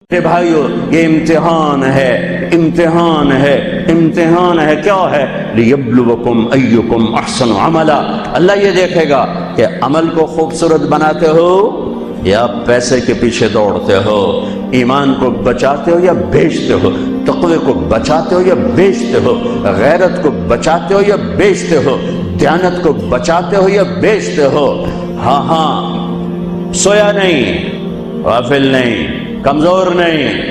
کہ بھائیو یہ امتحان ہے، امتحان ہے، امتحان ہے۔ کیا ہے؟ لیبلوکم ایکم احسن عملا۔ اللہ یہ دیکھے گا کہ عمل کو خوبصورت بناتے ہو یا پیسے کے پیچھے دوڑتے ہو، ایمان کو بچاتے ہو یا بیچتے ہو، تقوی کو بچاتے ہو یا بیچتے ہو، غیرت کو بچاتے ہو یا بیچتے ہو، دیانت کو بچاتے ہو یا بیچتے ہو۔ ہاں ہاں، سویا نہیں، غافل نہیں، کمزور نہیں،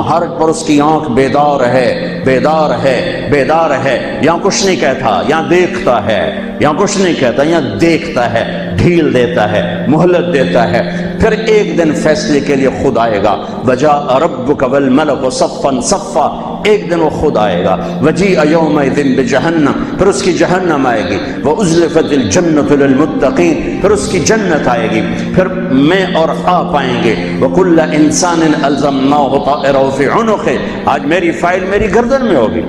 ہر پر اس کی آنکھ بیدار ہے، بیدار ہے، بیدار ہے۔ یہاں کچھ نہیں کہتا، یہاں دیکھتا ہے، یہاں کچھ نہیں کہتا، یہاں دیکھتا ہے، ڈھیل دیتا ہے، مہلت دیتا ہے۔ پھر ایک دن فیصلے کے لیے خود آئے گا۔ وجاء ربک والملک صفا صفا، ایک دن وہ خود آئے گا۔ وجیء یومئذ بجہنم، پھر اس کی جہنم آئے گی۔ وازلفت الجنۃ للمتقین، پھر اس کی جنت آئے گی۔ پھر میں اور آپ آئیں گے۔ وکل انسان الزمناہ طائرہ فی عنقہ، آج میری فائل میری گردن میں ہوگی۔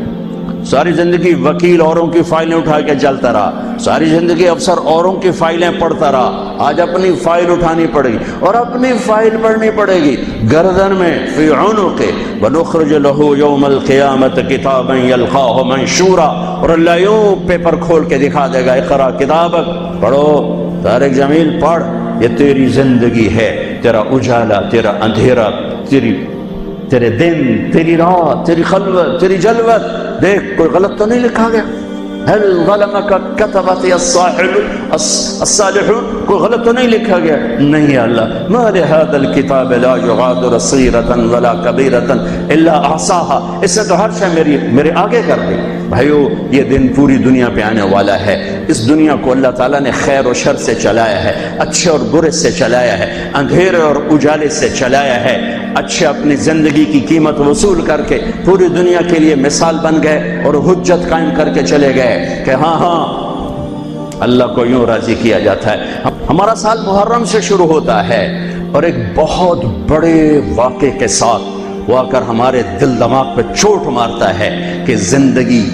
ساری زندگی وکیل اوروں کی فائلیں اٹھا کے چلتا رہا، ساری زندگی افسر اوروں کی فائلیں پڑھتا رہا، آج اپنی فائل اٹھانی پڑے گی اور اپنی فائل پڑھنی پڑے گی گردن میں، فی عنقہ۔ ونخرج لہ یوم القیامۃ کتابا یلقاہ منشورا، اور اللہ یوں پیپر کھول کے دکھا دے گا، اقرا کتابک، پڑھو طارق جمیل پڑھ، یہ تیری زندگی ہے، تیرا اجالا، تیرا اندھیرا، تیرے دن، تیری رات، تیری خلوت، تیری جلوت۔ دیکھ کوئی غلط تو نہیں لکھا گیا؟ هل ظلمك كتبت الصالحون، کوئی غلط تو نہیں لکھا گیا؟ نہیں اللہ، ما لهذا الكتاب لا يغادر صغيرة ولا كبيرة الا احصاها، اس نے تو ہر شے میرے آگے کر دی۔ بھائیو یہ دن پوری دنیا پہ آنے والا ہے۔ اس دنیا کو اللہ تعالیٰ نے خیر و شر سے چلایا ہے، اچھے اور برے سے چلایا ہے، اندھیرے اور اجالے سے چلایا ہے۔ اچھے اپنی زندگی کی قیمت وصول کر کے پوری دنیا کے لیے مثال بن گئے اور حجت قائم کر کے چلے گئے کہ ہاں ہاں اللہ کو یوں راضی کیا جاتا ہے۔ ہمارا سال محرم سے شروع ہوتا ہے اور ایک بہت بڑے واقعے کے ساتھ وہ آ کر ہمارے دل دماغ پہ چوٹ مارتا ہے کہ زندگی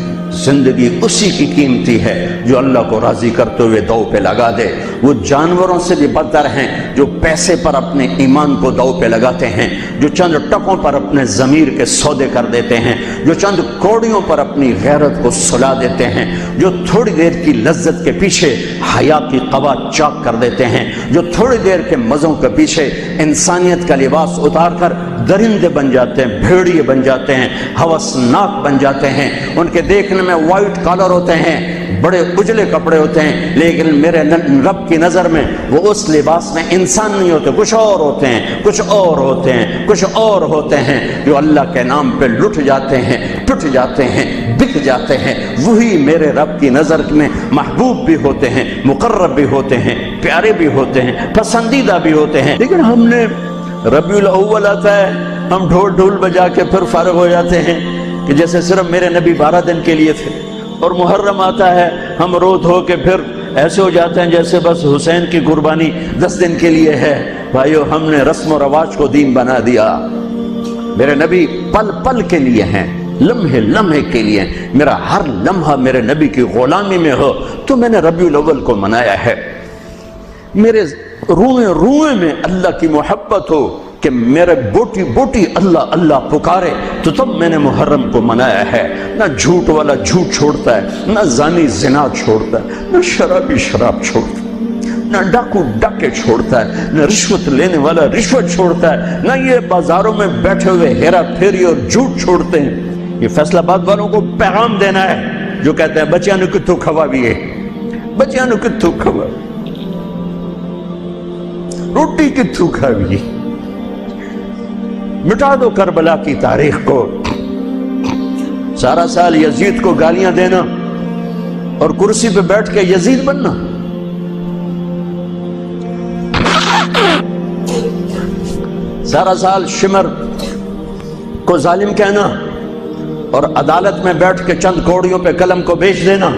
اسی کی قیمتی ہے جو اللہ کو راضی کرتے ہوئے دو پہ لگا دے۔ وہ جانوروں سے بھی بدتر ہیں جو پیسے پر اپنے ایمان کو دو پہ لگاتے ہیں، جو چند ٹکوں پر اپنے ضمیر کے سودے کر دیتے ہیں، جو چند کوڑیوں پر اپنی غیرت کو سلا دیتے ہیں، جو تھوڑی دیر کی لذت کے پیچھے حیا کی قبا چاک کر دیتے ہیں، جو تھوڑی دیر کے مزوں کے پیچھے انسانیت کا لباس اتار کر درندے بن جاتے ہیں، بھیڑیے بن جاتے ہیں، ہوسناک بن جاتے ہیں۔ ان کے دیکھنے میں وائٹ کالر ہوتے ہیں، بڑے اجلے کپڑے ہوتے ہیں، لیکن میرے رب کی نظر میں وہ اس لباس میں انسان نہیں ہوتے، کچھ اور ہوتے ہیں، کچھ اور ہوتے ہیں، کچھ اور ہوتے ہیں، جو اللہ کے نام پہ لٹ جاتے ہیں، ٹوٹ جاتے ہیں، بک جاتے ہیں۔ وہی میرے رب کی نظر میں محبوب بھی ہوتے ہیں، مقرب بھی ہوتے ہیں، پیارے بھی ہوتے ہیں، پسندیدہ بھی ہوتے ہیں۔ لیکن ہم نے ربیع الاول آتا ہے، ہم ڈھول بجا کے پھر فارغ ہو جاتے ہیں کہ جیسے صرف میرے نبی 12 دن کے لیے تھے، اور محرم آتا ہے ہم رو دھو کے پھر ایسے ہو جاتے ہیں جیسے بس حسین کی قربانی 10 دن کے لیے ہے۔ بھائیو ہم نے رسم و رواج کو دین بنا دیا۔ میرے نبی پل پل کے لیے ہیں، لمحے لمحے کے لیے، میرا ہر لمحہ میرے نبی کی غلامی میں ہو تو میں نے ربیع الاول کو منایا ہے۔ میرے روئے روئے میں اللہ کی محبت ہو کہ میرے بوٹی بوٹی اللہ اللہ پکارے تو تب میں نے محرم کو منایا ہے۔ نہ جھوٹ والا جھوٹ چھوڑتا ہے، نہ زانی زنا چھوڑتا ہے، نہ شرابی شراب چھوڑتا ہے، نہ ڈاکو ڈاکے چھوڑتا ہے، نہ رشوت لینے والا رشوت چھوڑتا ہے، نہ یہ بازاروں میں بیٹھے ہوئے ہیرا پھیری اور جھوٹ چھوڑتے ہیں۔ یہ فیصل آباد والوں کو پیغام دینا ہے جو کہتے ہیں بچیاں نو کتھوں کھوا بھی ہے، بچیاں نو کتھوں کھوا، روٹی کتھوں کھا بھی ہے۔ مٹا دو کربلا کی تاریخ کو۔ سارا سال یزید کو گالیاں دینا اور کرسی پہ بیٹھ کے یزید بننا، سارا سال شمر کو ظالم کہنا اور عدالت میں بیٹھ کے چند کوڑیوں پہ قلم کو بیچ دینا،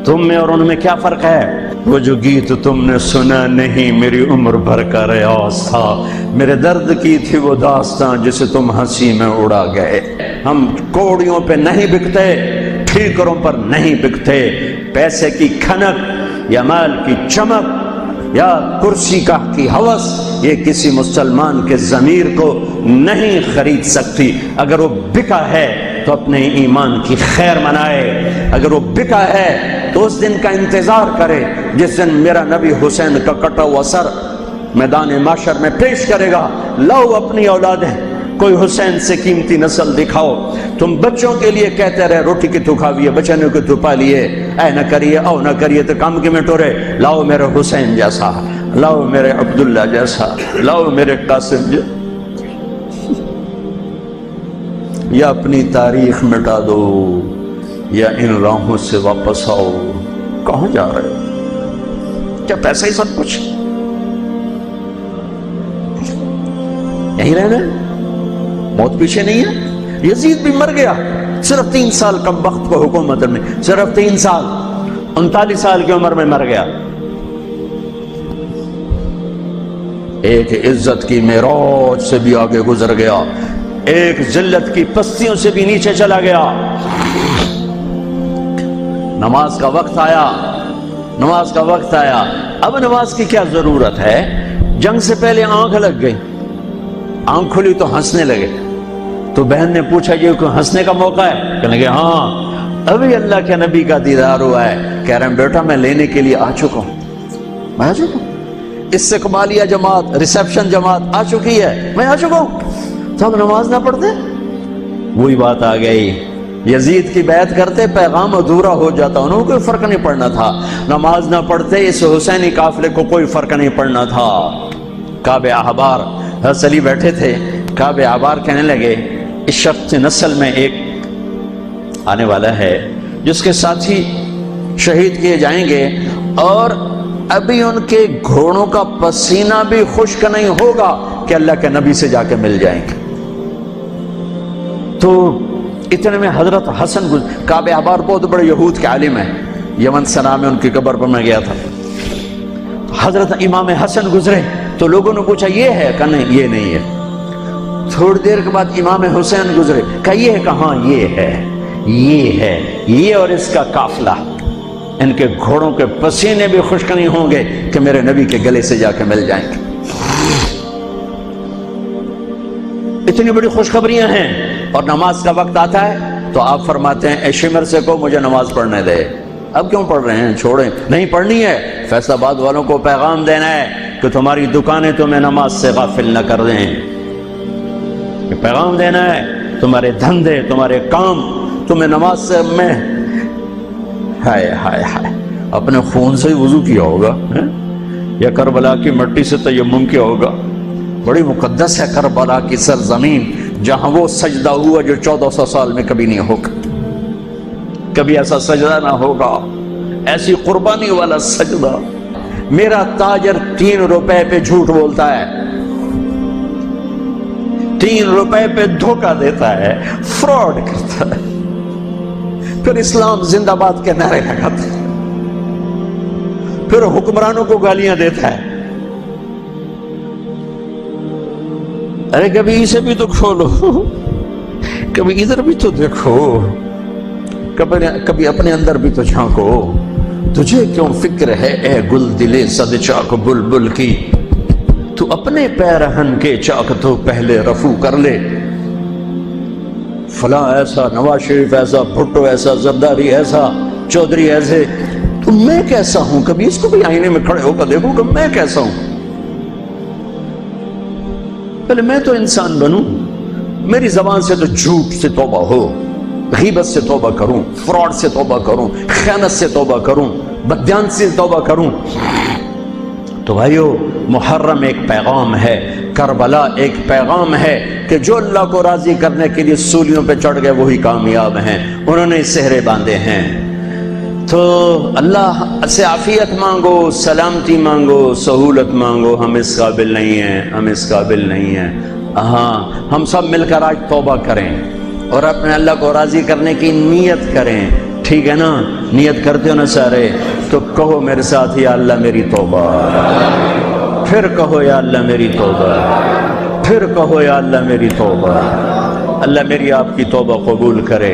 تم میں اور ان میں کیا فرق ہے؟ وہ جو گیت تم نے سنا نہیں میری عمر بھر کا ریاض تھا، میرے درد کی تھی وہ داستان جسے تم ہنسی میں اڑا گئے۔ ہم کوڑیوں پہ نہیں بکتے، ٹھیکروں پر نہیں بکتے، پیسے کی کھنک یا مال کی چمک یا کرسی کا کی ہوس یہ کسی مسلمان کے ضمیر کو نہیں خرید سکتی۔ اگر وہ بکا ہے تو اپنے ایمان کی خیر منائے، اگر وہ بکا ہے تو اس دن کا انتظار کرے جس دن میرا نبی حسین کا کٹا ہوا سر میدان معاشر میں پیش کرے گا۔ لاؤ اپنی اولادیں، کوئی حسین سے قیمتی نسل دکھاؤ۔ تم بچوں کے لیے کہتے رہے روٹی کی تو کھاویے، بچنوں کی تو پالیے، اے نہ کریے او نہ کریے تو کام کے میں ٹورے۔ لاؤ میرے حسین جیسا، لاؤ میرے عبداللہ جیسا، لاؤ میرے قاسم جیسا، یا اپنی تاریخ مٹا دو یا ان راہوں سے واپس آؤ۔ کہاں جا رہے ہو؟ کیا پیسہ ہی سب کچھ؟ یہیں رہنا ہے؟ موت پیچھے نہیں ہے؟ یزید بھی مر گیا صرف 3 سال کم وقت کو حکومت میں، صرف 3 سال، 39 سال کی عمر میں مر گیا۔ ایک عزت کی معراج سے بھی آگے گزر گیا، ایک ذلت کی پستیوں سے بھی نیچے چلا گیا۔ نماز کا وقت آیا، نماز کا وقت آیا۔ اب نماز کی کیا ضرورت ہے؟ جنگ سے پہلے آنکھ لگ گئی، آنکھ کھلی تو ہنسنے لگے۔ تو بہن نے پوچھا یہ کوئی ہنسنے کا موقع ہے؟ کہنے لگے ہاں ابھی اللہ کے نبی کا دیدار ہوا ہے۔ کہہ رہے ہیں بیٹا میں لینے کے لیے آ چکا ہوں، میں آ چکا ہوں، استقبالیہ جماعت، ریسیپشن جماعت آ چکی ہے، میں آ چکا ہوں۔ تو ہم نماز نہ پڑھتے؟ وہی بات آ گئی، یزید کی بیعت کرتے پیغام ادھورا ہو جاتا، انہوں کو کوئی فرق نہیں پڑنا تھا۔ نماز نہ پڑھتے اس حسینی قافلے کو کوئی فرق نہیں پڑنا تھا۔ کعب احبار حضرت علی بیٹھے تھے، کعب احبار کہنے لگے اس شخص نسل میں ایک آنے والا ہے جس کے ساتھی شہید کیے جائیں گے اور ابھی ان کے گھوڑوں کا پسینہ بھی خشک نہیں ہوگا کہ اللہ کے نبی سے جا کے مل جائیں گے۔ تو اتنے میں حضرت حسن کعب احبار بہت بڑے یہود کے عالم ہیں، یمن سنا میں ان کی قبر پر میں گیا تھا۔ حضرت امام حسن گزرے تو لوگوں نے پوچھا یہ ہے؟ کہ نہیں یہ نہیں ہے۔ تھوڑی دیر کے بعد امام حسین گزرے، کہا یہ ہے؟ کہاں یہ ہے، یہ ہے، یہ اور اس کا قافلہ، ان کے گھوڑوں کے پسینے بھی خشک نہیں ہوں گے کہ میرے نبی کے گلے سے جا کے مل جائیں گے۔ اتنی بڑی خوشخبریاں ہیں، اور نماز کا وقت آتا ہے تو آپ فرماتے ہیں اے شمر سے کو مجھے نماز پڑھنے دے۔ اب کیوں پڑھ رہے ہیں؟ چھوڑیں، نہیں پڑھنی ہے۔ فیصل آباد والوں کو پیغام دینا ہے کہ تمہاری دکانیں تمہیں نماز سے غافل نہ کر دیں، پیغام دینا ہے تمہارے دھندے، تمہارے کام تمہیں نماز سے میں ہائے ہائے ہائے اپنے خون سے ہی وضو کیا ہوگا یا کربلا کی مٹی سے تیمم کیا ہوگا۔ بڑی مقدس ہے کربلا کی سرزمین، جہاں وہ سجدہ ہوا جو 1400 سال میں کبھی نہیں ہوگا، کبھی ایسا سجدہ نہ ہوگا، ایسی قربانی والا سجدہ۔ میرا تاجر 3 روپے پہ جھوٹ بولتا ہے، 3 روپے پہ دھوکہ دیتا ہے، فراڈ کرتا ہے، پھر اسلام زندہ باد کے نعرے لگاتا ہے، پھر حکمرانوں کو گالیاں دیتا ہے۔ ارے کبھی اسے بھی تو کھولو، کبھی ادھر بھی تو دیکھو، کبھی اپنے اندر بھی تو جھانکو۔ تجھے کیوں فکر ہے اے گل دلے صد چاک بلبل کی، تو اپنے پیرہن کے چاک تو پہلے رفو کر لے۔ فلاں ایسا، نواز شریف ایسا، بھٹو ایسا، زرداری ایسا، چودھری ایسے، تو میں کیسا ہوں؟ کبھی اس کو بھی آئینے میں کھڑے ہو کر دیکھو کہ میں کیسا ہوں۔ پہلے میں تو انسان بنوں، میری زبان سے تو جھوٹ سے توبہ ہو، غیبت سے توبہ کروں، فراڈ سے توبہ کروں، خیانت سے توبہ کروں، بددیان سے توبہ کروں۔ تو بھائیو محرم ایک پیغام ہے، کربلا ایک پیغام ہے کہ جو اللہ کو راضی کرنے کے لیے سولیوں پہ چڑھ گئے وہی کامیاب ہیں، انہوں نے سہرے باندھے ہیں۔ تو اللہ سے عافیت مانگو، سلامتی مانگو، سہولت مانگو۔ ہم اس قابل نہیں ہیں، ہم اس قابل نہیں ہیں۔ ہاں ہم سب مل کر آج توبہ کریں اور اپنے اللہ کو راضی کرنے کی نیت کریں، ٹھیک ہے نا؟ نیت کرتے ہو نا سارے؟ تو کہو میرے ساتھ یا اللہ میری توبہ، پھر کہو یا اللہ میری توبہ، پھر کہو یا اللہ میری توبہ۔ اللہ میری آپ کی توبہ قبول کرے۔